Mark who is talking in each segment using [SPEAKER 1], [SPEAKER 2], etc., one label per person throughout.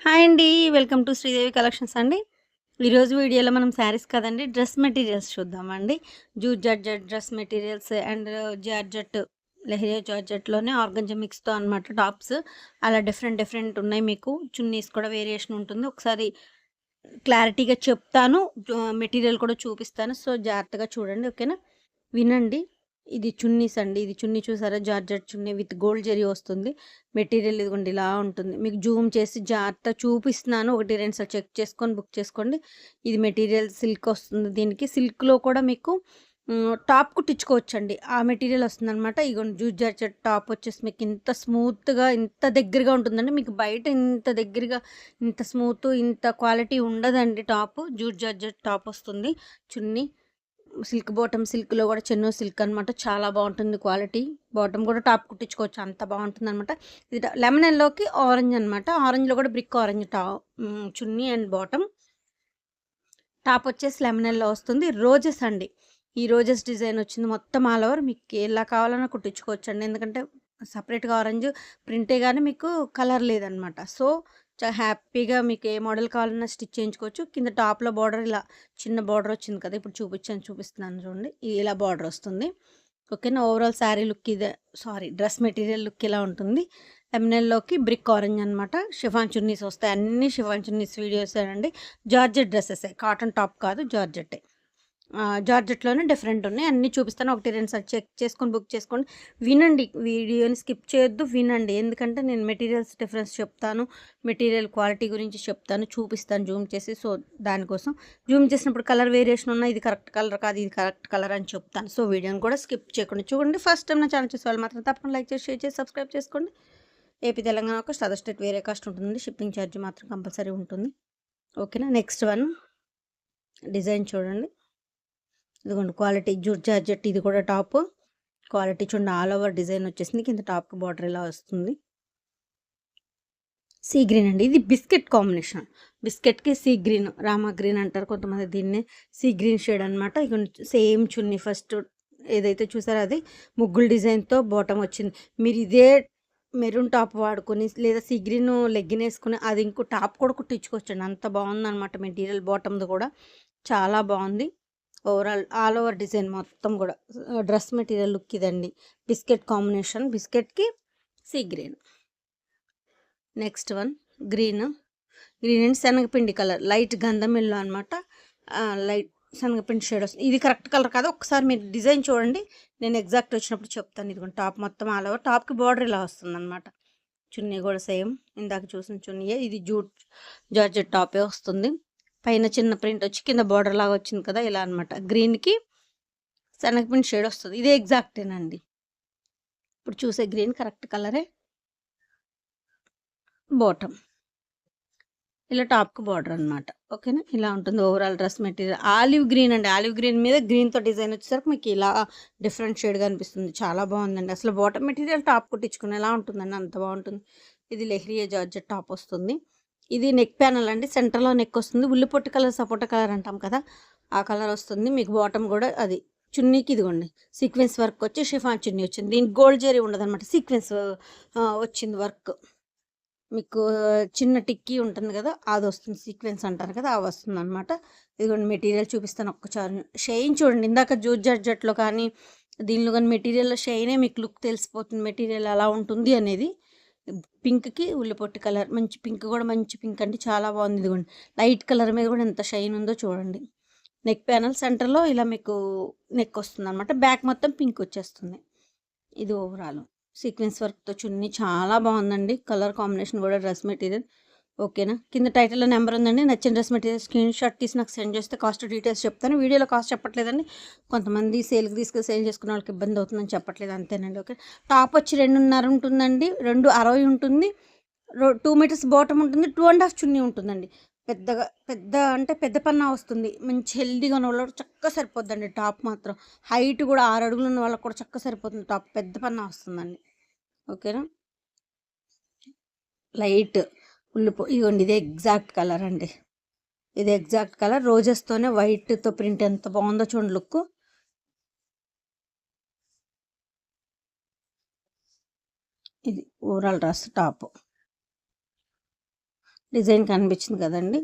[SPEAKER 1] Hi అండి. Welcome to Sridevi collections అండి. ఈరోజు వీడియోలో మనం శారీస్ కదండి డ్రెస్ మెటీరియల్స్ చూద్దామండి. Jute georgette dress materials and georgette leheriya జార్జెట్లోనే ఆర్గంజా మిక్స్‌తో అనమాట టాప్స్. అలా డిఫరెంట్ డిఫరెంట్ ఉన్నాయి మీకు. చున్నీస్ కూడా వేరియేషన్ ఉంటుంది. ఒకసారి క్లారిటీగా చెప్తాను. మెటీరియల్ కూడా చూపిస్తాను. సో, జాగ్రత్తగా చూడండి. ఓకేనా? వినండి. ఇది చున్నీస్ అండి. ఇది చున్నీ చూసారా? Georgette chunni with gold zari వస్తుంది. మెటీరియల్ ఇదిగోండి ఇలా ఉంటుంది. మీకు జూమ్ చేసి జాగ్రత్తగా చూపిస్తున్నాను. 1, 2 సార్లు చెక్ చేసుకొని బుక్ చేసుకోండి. ఇది మెటీరియల్ సిల్క్ వస్తుంది దీనికి. సిల్క్‌లో కూడా మీకు టాప్ కుట్టించుకోవచ్చండి. ఆ మెటీరియల్ వస్తుందనమాట. ఇగోండి జూట్ జార్జెట్ టాప్ వచ్చేసి మీకు ఇంత స్మూత్‌గా, ఇంత దగ్గరగా ఉంటుందండి. మీకు బయట ఇంత దగ్గరగా, ఇంత స్మూత్, ఇంత క్వాలిటీ ఉండదండి టాపు. జూట్ జార్జెట్ టాప్ వస్తుంది. చున్నీ సిల్క్ బాటమ్, సిల్క్‌లో కూడా చెన్నో సిల్క్ అనమాట. చాలా బావుంటుంది క్వాలిటీ. బాటమ్ కూడా టాప్ కుట్టించుకోవచ్చు. అంత బావుంటుందనమాట. ఇది లెమన్ యెల్లోకి ఆరెంజ్ అనమాట. ఆరెంజ్‌లో కూడా brick orange chunni and bottom. Top వచ్చేసి లెమన్ యెల్లో వస్తుంది. రోజెస్ అండి. ఈ రోజెస్ డిజైన్ వచ్చింది మొత్తం ఆల్ ఓవర్. మీకు ఎలా కావాలన్నా కుట్టించుకోవచ్చండి. ఎందుకంటే సెపరేట్‌గా ఆరెంజ్ ప్రింటే గాని మీకు కలర్ లేదనమాట. సో, హ్యాపీగా మీకు ఏ మోడల్ కావాలన్నా స్టిచ్ చేయించుకోవచ్చు. కింద టాప్‌లో బార్డర్ ఇలా చిన్న బార్డర్ వచ్చింది కదా! ఇప్పుడు చూపిస్తున్నాను చూడండి. ఇలా బార్డర్ వస్తుంది. ఓకేనా? ఓవరాల్ శారీ లుక్ ఇదే. డ్రెస్ మెటీరియల్ లుక్ ఇలా ఉంటుంది. లెమనెల్లోకి బ్రిక్ ఆరెంజ్ అనమాట. షిఫాన్ చున్నీస్ వస్తాయి. అన్ని షిఫాన్ చున్నీస్ వీడియోసేనండి. జార్జెట్ డ్రెసెసే. కాటన్ టాప్ కాదు జార్జెట్టే. జార్జెట్‌లోనే డిఫరెంట్ ఉన్నాయి. అన్నీ చూపిస్తాను. 1, 2 సార్లు చెక్ చేసుకొని బుక్ చేసుకోండి. వినండి. వీడియోని స్కిప్ చేయొద్దు. వినండి. ఎందుకంటే నేను మెటీరియల్స్ డిఫరెన్స్ చెప్తాను. మెటీరియల్ క్వాలిటీ గురించి చెప్తాను. చూపిస్తాను జూమ్ చేసి. సో, దానికోసం జూమ్ చేసినప్పుడు కలర్ వేరియేషన్ ఉన్న ఇది కరెక్ట్ కలర్ కాదు, ఇది కరెక్ట్ కలర్ అని చెప్తాను. సో, వీడియోని కూడా స్కిప్ చేయకుండా చూడండి. ఫస్ట్ టైం నా ఛానల్ చూసేవాళ్ళు మాత్రం తప్పకుండా లైక్ చేసి, షేర్ చేసి, సబ్స్క్రైబ్ చేసుకోండి. AP, Telangana cost, other state వేరే కాస్ట్ ఉంటుందండి. షిప్పింగ్ ఛార్జ్ మాత్రం కంపల్సరీ ఉంటుంది. ఓకేనా? నెక్స్ట్ వన్ డిజైన్ చూడండి. ఇదిగోండి క్వాలిటీ జూట్ జార్జెట్ ఇది కూడా టాప్. క్వాలిటీ చూడండి ఆల్ ఓవర్ డిజైన్ వచ్చేసింది. కింద టాప్‌కి బార్డర్ ఇలా వస్తుంది. సీ గ్రీన్ అండి. ఇది బిస్కెట్ కాంబినేషన్. బిస్కెట్‌కి సీ గ్రీన్, రామా గ్రీన్ అంటారు కొంతమంది దీన్ని. సీ గ్రీన్ షేడ్ అనమాట. ఇగోండి సేమ్ చున్నీ ఫస్ట్ ఏదైతే చూసారో అది ముగ్గుల డిజైన్‌తో బాటమ్ వచ్చింది. మీరు ఇదే మెరూన్ టాప్ వాడుకొని లేదా సీ గ్రీన్ లెగ్గిన్ ఏసుకొని అది ఇంకో టాప్ కూడా కుట్టించుకోవచ్చండి. అంత బావుందనమాట మెటీరియల్ బాటమ్‌ది కూడా. చాలా బావుంది. ఓవరాల్ ఆల్ ఓవర్ డిజైన్ మొత్తం కూడా డ్రెస్ మెటీరియల్ లుక్ ఇదండి. Biscuit combination. బిస్కెట్‌కి sea green. Next one green. Green and శనగపిండి కలర్. లైట్ గంధం ఎల్లో అనమాట. లైట్ శనగపిండి షేడ్ వస్తుంది. ఇది కరెక్ట్ కలర్ కాదు. ఒకసారి మీరు డిజైన్ చూడండి. నేను ఎగ్జాక్ట్ వచ్చినప్పుడు చెప్తాను. ఇదిగోండి టాప్ మొత్తం ఆల్ ఓవర్. టాప్‌కి బార్డర్ ఇలా వస్తుందనమాట. చున్నీ కూడా సేమ్ ఇందాక చూసిన చున్నీయే. ఇది జార్జెట్ టాపే వస్తుంది. పైన చిన్న ప్రింట్ వచ్చి కింద బార్డర్ లాగా వచ్చింది కదా! ఇలా అనమాట. గ్రీన్‌కి శనగపిండి షేడ్ వస్తది. ఇదే ఎగ్జాక్టేనండి. ఇప్పుడు చూసే గ్రీన్ కరెక్ట్ కలరే. బాటమ్. ఇలా టాప్‌కి బార్డర్ అనమాట. ఓకేనా? ఇలా ఉంటుంది overall dress material. Olive green అండి. ఆలివ్ గ్రీన్ మీద గ్రీన్‌తో డిజైన్ వచ్చేసరికి మీకు ఇలా డిఫరెంట్ షేడ్‌గా అనిపిస్తుంది. చాలా బావుందండి. అసలు బాటమ్ మెటీరియల్ టాప్ కుట్టించుకునేలా ఉంటుందండి. అంత బావుంటుంది. ఇది లెహరియా జార్జెట్ టాప్ వస్తుంది. ఇది నెక్ ప్యానెల్ అండి. సెంటర్‌లో నెక్ వస్తుంది. ఉల్లిపొట్టు కలర్, సపోటా కలర్ అంటాం కదా! ఆ కలర్ వస్తుంది. మీకు బాటమ్ కూడా అది. చున్నీకి ఇదిగోండి సీక్వెన్స్ వర్క్ వచ్చి షిఫాన్ చున్నీ వచ్చింది. దీనికి గోల్డ్ జరీ ఉండదనమాట. సీక్వెన్స్ వచ్చింది వర్క్. మీకు చిన్న టిక్కీ ఉంటుంది కదా! అదొస్తుంది. సీక్వెన్స్ అంటారు కదా! అవొస్తుందనమాట. ఇదిగోండి మెటీరియల్ చూపిస్తాను ఒక్కసారి. షైన్ చూడండి. ఇందాక జూట్ జార్జెట్‌లో కానీ, దీనిలో గాని మెటీరియల్‌లో షైనే మీకు లుక్ తెలిసిపోతుంది. మెటీరియల్ ఎలా ఉంటుంది అనేది. పింక్‌కి ఉల్లిపొట్టు కలర్. మంచి పింక్ కూడా మంచి పింక్ అండి. చాలా బాగుంది. ఇదిగోండి లైట్ కలర్ మీద కూడా ఎంత షైన్ ఉందో చూడండి. నెక్ ప్యానెల్ సెంటర్‌లో ఇలా మీకు నెక్ వస్తుందనమాట. బ్యాక్ మొత్తం పింక్ వచ్చేస్తుంది. ఇది ఓవరాల్. సీక్వెన్స్ వర్క్‌తో చున్నీ చాలా బావుందండి. కలర్ కాంబినేషన్ కూడా డ్రెస్ మెటీరియల్. ఓకేనా? కింద టైటిల్‌లో నెంబర్ ఉందండి. నచ్చిన డ్రెస్ మెటీరియల్ స్క్రీన్ షాట్ తీసి నాకు సెండ్ చేస్తే కాస్ట్ డీటెయిల్స్ చెప్తాను. వీడియోలో కాస్ట్ చెప్పట్లేదండి. కొంతమంది సేల్‌కి తీసుకొని సేల్ చేసుకునే వాళ్ళకి ఇబ్బంది అవుతుందని చెప్పట్లేదు అంతేనండి. ఓకే. టాప్ వచ్చి 2:30 ఉంటుందండి. 2:60 ఉంటుంది. 2 మీటర్స్ బాటమ్ ఉంటుంది. 2 ½ చున్నీ ఉంటుందండి. పెద్ద అంటే పెద్ద పన్నా వస్తుంది. మంచి హెల్తీగా ఉన్న వాళ్ళకి చక్కగా సరిపోద్దండి టాప్ మాత్రం. హైట్ కూడా 6 అడుగులు ఉన్న వాళ్ళకి కూడా చక్కగా సరిపోతుంది టాప్. పెద్ద పన్నా వస్తుందండి. ఓకేనా? లైట్ ఇగోండి ఇదే ఎగ్జాక్ట్ కలర్ అండి. ఇది ఎగ్జాక్ట్ కలర్. రోజెస్తోనే వైట్‌తో ప్రింట్ ఎంత బాగుందో చూడండి లుక్. ఇది ఓవరాల్ డ్రెస్ టాప్. డిజైన్ కనిపించింది కదండి.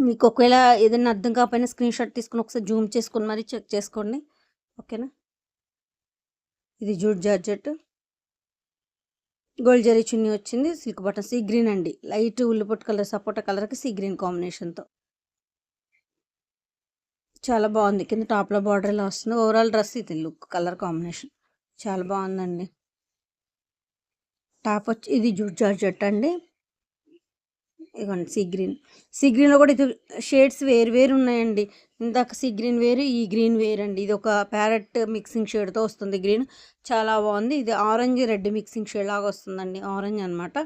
[SPEAKER 1] మీకు ఒకవేళ ఏదైనా అర్థం కాకపోయినా స్క్రీన్ షాట్ తీసుకొని ఒకసారి జూమ్ చేసుకొని మరీ చెక్ చేసుకోండి. ఓకేనా. ఇది jute georgette, gold zari chunni వచ్చింది, సిల్క్ బటన్, సీ గ్రీన్ అండి, లైట్ ఉల్లిపొట్టు కలర్ సపోటా కలర్కి సీ గ్రీన్ కాంబినేషన్తో చాలా బాగుంది. కింద టాప్లో బార్డర్ ఇలా వస్తుంది. ఓవరాల్ డ్రెస్ ఇది లుక్ కలర్ కాంబినేషన్ చాలా బాగుందండి. టాప్ వచ్చి ఇది జూట్ జార్జెట్ అండి. ఇదిగోండి సీ గ్రీన్లో కూడా ఇది షేడ్స్ వేరు వేరు ఉన్నాయండి. ఇందాక సీ గ్రీన్ వేరు, ఈ గ్రీన్ వేరు అండి. ఇది ఒక ప్యారెట్ మిక్సింగ్ షేడ్తో వస్తుంది గ్రీన్, చాలా బాగుంది. ఇది ఆరెంజ్ రెడ్ మిక్సింగ్ షేడ్ లాగా వస్తుందండి, ఆరెంజ్ అనమాట.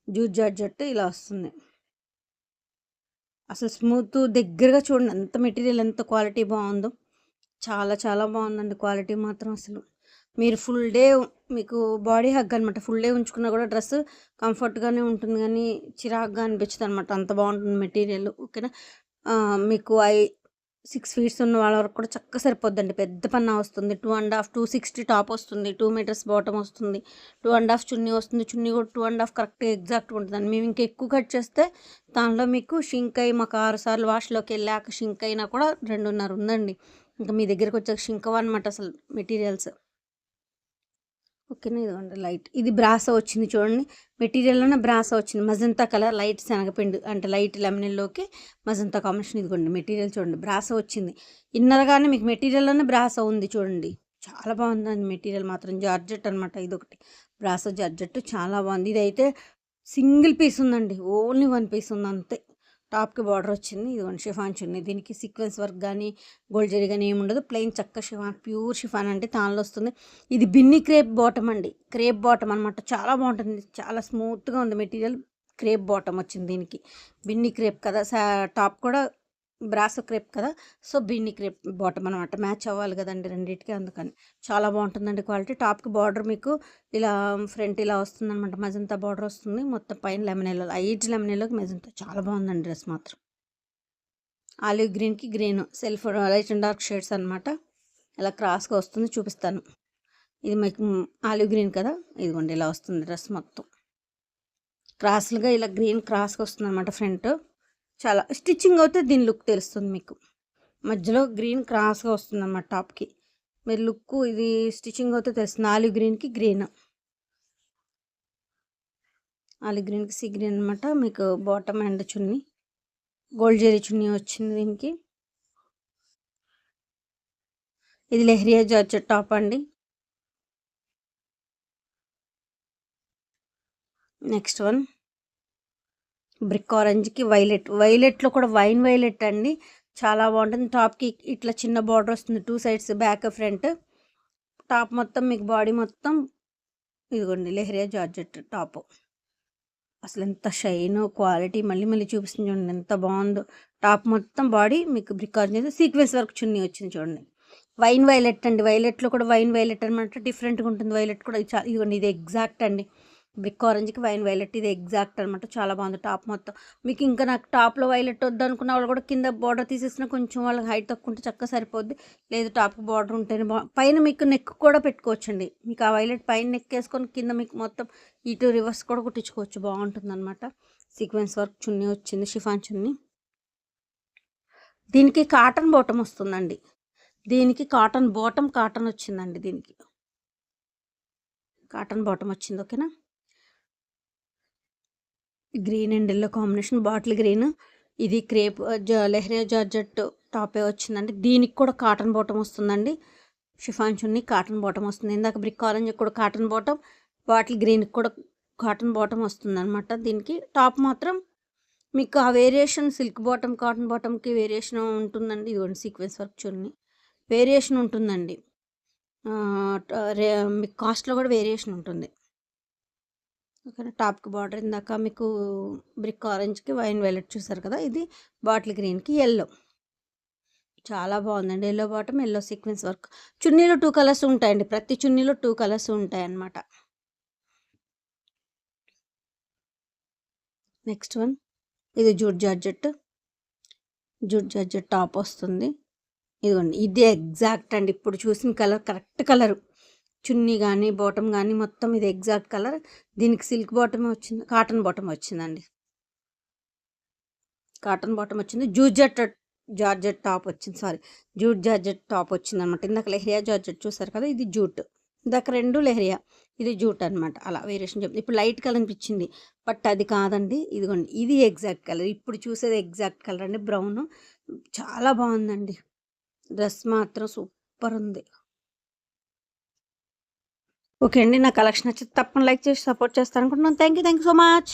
[SPEAKER 1] జూట్ జార్జెట్ ఇలా వస్తుంది. అసలు స్మూత్ దగ్గరగా చూడండి, ఎంత మెటీరియల్ ఎంత క్వాలిటీ బాగుందో, చాలా చాలా బాగుందండి క్వాలిటీ మాత్రం. అసలు మీరు ఫుల్ డే మీకు బాడీ హగ్ అనమాట, ఫుల్ డే ఉంచుకున్నా కూడా డ్రెస్ కంఫర్ట్గానే ఉంటుంది, కానీ చిరాగ్గా అనిపించదు అనమాట, అంత బాగుంటుంది మెటీరియల్. ఓకేనా. మీకు 6 ఫీట్స్ ఉన్న వాళ్ళ వరకు కూడా చక్కగా సరిపోద్దండి. పెద్ద పన్నా వస్తుంది. 2.5 260 టాప్ వస్తుంది, 2 మీటర్స్ బాటమ్ వస్తుంది, 2.5 చున్నీ వస్తుంది. చున్నీ కూడా 2.5 కరెక్ట్గా ఎగ్జాక్ట్గా ఉంటుందండి. మేము ఇంకా ఎక్కువ కట్ చేస్తే దానిలో మీకు షింక్ అయ్యి మాకు 6 సార్లు వాష్లోకి వెళ్ళాక షింక్ అయినా కూడా 2.5 ఉందండి. ఇంకా మీ దగ్గరికి వచ్చాక షింక్ అవ్వనమాట అసలు మెటీరియల్స్. ఓకేనా. ఇదిగోండి లైట్, ఇది బ్రాసో వచ్చింది చూడండి, మెటీరియల్లోనే బ్రాసో వచ్చింది, మజంతా కలర్, లైట్ శనగపిండి అంటే లైట్ లెమనెల్లోకి మజంతా కాంబినేషన్. ఇదిగోండి మెటీరియల్ చూడండి, బ్రాసో వచ్చింది. ఇన్నర్గానే మీకు మెటీరియల్లోనే బ్రాసో ఉంది చూడండి, చాలా బాగుందండి మెటీరియల్ మాత్రం. జార్జెట్ అనమాట, ఇదొకటి బ్రాసో జార్జెట్ చాలా బాగుంది. ఇదైతే సింగిల్ పీస్ ఉందండి, ఓన్లీ 1 పీస్ ఉంది అంతే. టాప్కి బార్డర్ వచ్చింది, ఇదిగోండి షిఫాన్ చున్నీ, దీనికి సీక్వెన్స్ వర్క్ కానీ గోల్డ్ జరీ కానీ ఏమి ఉండదు, ప్లెయిన్ చక్క షిఫాన్, ప్యూర్ షిఫాన్ అంటే తాన్లో వస్తుంది. ఇది బిన్ని క్రేప్ బాటమ్ అండి, క్రేప్ బాటమ్ అనమాట, చాలా బాగుంటుంది, చాలా స్మూత్గా ఉంది మెటీరియల్. క్రేప్ బాటమ్ వచ్చింది దీనికి, బిన్ని క్రేప్ కదా, టాప్ కూడా బ్రాసో క్రేప్ కదా, సో బిన్ని క్రేప్ బాటమ్ అనమాట, మ్యాచ్ అవ్వాలి కదండి రెండింటికి, అందుకని చాలా బాగుంటుందండి క్వాలిటీ. టాప్కి బార్డర్ మీకు ఇలా ఫ్రంట్ ఇలా వస్తుంది అనమాట, మజంతా బార్డర్ వస్తుంది, మొత్తం పైన లెమన్ ఎల్లో, లైట్ లెమన్ ఎల్లోకి మజంతా, చాలా బాగుందండి డ్రెస్ మాత్రం. ఆలివ్ గ్రీన్కి green self light and dark shades అనమాట, ఇలా క్రాస్గా వస్తుంది, చూపిస్తాను. ఇది మీకు ఆలివ్ గ్రీన్ కదా, ఇదిగోండి ఇలా వస్తుంది డ్రెస్ మొత్తం క్రాస్లుగా, ఇలా గ్రీన్ క్రాస్గా వస్తుంది అనమాట ఫ్రంట్. చాలా స్టిచ్చింగ్ అయితే దీని లుక్ తెలుస్తుంది మీకు, మధ్యలో గ్రీన్ క్రాస్గా వస్తుంది అన్నమాట టాప్కి, మీరు లుక్ ఇది స్టిచ్చింగ్ అయితే తెలుస్తుంది. ఆలివ్ గ్రీన్కి గ్రీన్, ఆలివ్ గ్రీన్కి సీ గ్రీన్ అనమాట. మీకు bottom and chunni gold zari chunni వచ్చింది దీనికి. ఇది లెహరియా జార్జెట్ టాప్ అండి. నెక్స్ట్ వన్ బ్రిక్ ఆరెంజ్కి వైలెట్, వైలెట్లో కూడా వైన్ వైలెట్ అండి, చాలా బాగుంటుంది. టాప్కి ఇట్లా చిన్న బార్డర్ వస్తుంది, 2 సైడ్స్ బ్యాక్ ఫ్రంట్. టాప్ మొత్తం మీకు బాడీ మొత్తం ఇదిగోండి లెహరియా జార్జెట్ టాప్, అసలు ఎంత షైన్ క్వాలిటీ, మళ్ళీ మళ్ళీ చూపిస్తుంది చూడండి ఎంత బాగుందో. టాప్ మొత్తం బాడీ మీకు బ్రిక్ ఆరెంజ్ సీక్వెన్స్ వర్క్ చున్నీ వచ్చింది చూడండి. వైన్ వైలెట్ అండి, వైలెట్లో కూడా వైన్ వైలెట్ అనమాట, డిఫరెంట్గా ఉంటుంది వైలెట్ కూడా. ఇదిగోండి ఇది ఎగ్జాక్ట్ అండి, బ్రిక్ ఆరెంజ్కి వైన్ వైలెట్, ఇది ఎగ్జాక్ట్ అనమాట, చాలా బాగుంది టాప్ మొత్తం. మీకు ఇంకా నాకు టాప్లో వైలెట్ వద్దు అనుకున్న వాళ్ళు కూడా కింద బార్డర్ తీసేసిన కొంచెం వాళ్ళకి హైట్ తక్కువ ఉంటే చక్కగా సరిపోద్ది, లేదు టాప్కి బార్డర్ ఉంటేనే పైన మీకు నెక్ కూడా పెట్టుకోవచ్చండి, మీకు ఆ వైలెట్ పైన నెక్ వేసుకొని కింద మీకు మొత్తం ఇటు రివర్స్ కూడా కుట్టించుకోవచ్చు, బాగుంటుంది అనమాట. సీక్వెన్స్ వర్క్ చున్నీ వచ్చింది, షిఫాన్ చున్నీ. దీనికి కాటన్ బాటమ్ వస్తుందండి, దీనికి కాటన్ బాటమ్ కాటన్ వచ్చిందండి, దీనికి కాటన్ బాటమ్ వచ్చింది. ఓకేనా. Green and yellow combination, bottle green. ఇది క్రేప్ లెహరియా జార్జెట్ టాపే వచ్చిందండి, దీనికి కూడా కాటన్ బాటమ్ వస్తుందండి, షిఫాన్ చున్నీ కాటన్ బాటమ్ వస్తుంది. ఇందాక బ్రిక్ ఆరెంజ్ కూడా కాటన్ బాటమ్, బాటిల్ గ్రీన్కి కూడా కాటన్ బాటమ్ వస్తుంది అనమాట. దీనికి టాప్ మాత్రం మీకు ఆ వేరియేషన్ సిల్క్ బాటమ్ కాటన్ బాటమ్కి వేరియేషన్ ఉంటుందండి. ఇదిగోండి సీక్వెన్స్ వర్క్ చున్నీ వేరియేషన్ ఉంటుందండి, మీకు కాస్ట్లో కూడా వేరియేషన్ ఉంటుంది. ఓకేనా. టాప్కి బార్డర్ ఇందాక మీకు బ్రిక్ ఆరెంజ్కి వైన్ వైలెట్ చూసారు కదా, ఇది బాటిల్ గ్రీన్కి ఎల్లో, చాలా బాగుందండి. Yellow bottom yellow sequence work. చున్నీలో 2 కలర్స్ ఉంటాయండి, ప్రతి చున్నీలో 2 కలర్స్ ఉంటాయి అన్నమాట. నెక్స్ట్ వన్ ఇది jute georgette, jute georgette top వస్తుంది. ఇదిగోండి ఇది ఎగ్జాక్ట్ అండి, ఇప్పుడు చూసిన కలర్ కరెక్ట్ కలరు, చున్నీ కానీ బాటమ్ కానీ మొత్తం ఇది ఎగ్జాక్ట్ కలర్. దీనికి సిల్క్ బాటమ్ వచ్చింది, కాటన్ బాటమ్ వచ్చిందండి. కాటన్ బాటమ్ వచ్చింది. జార్జెట్ టాప్ వచ్చింది. జూట్ జార్జెట్ టాప్ వచ్చిందనమాట. ఇందాక లెహరియా జార్జెట్ చూసారు కదా, ఇది జూట్. ఇందాక 2 లెహరియా, ఇది జూట్ అనమాట. అలా వేరియేషన్ చెప్తుంది. ఇప్పుడు లైట్ కలర్ అనిపించింది, బట్ అది కాదండి. ఇదిగోండి, ఇది ఎగ్జాక్ట్ కలర్. ఇప్పుడు చూసేది ఎగ్జాక్ట్ కలర్ అండి, బ్రౌన్. చాలా బాగుందండి. డ్రెస్ మాత్రం సూపర్ ఉంది. ఓకే అండి, నా కలెక్షన్ నచ్చితే తప్పకుండా లైక్ చేసి సపోర్ట్ చేస్తాను అనుకుంటున్నాను. Thank you so much.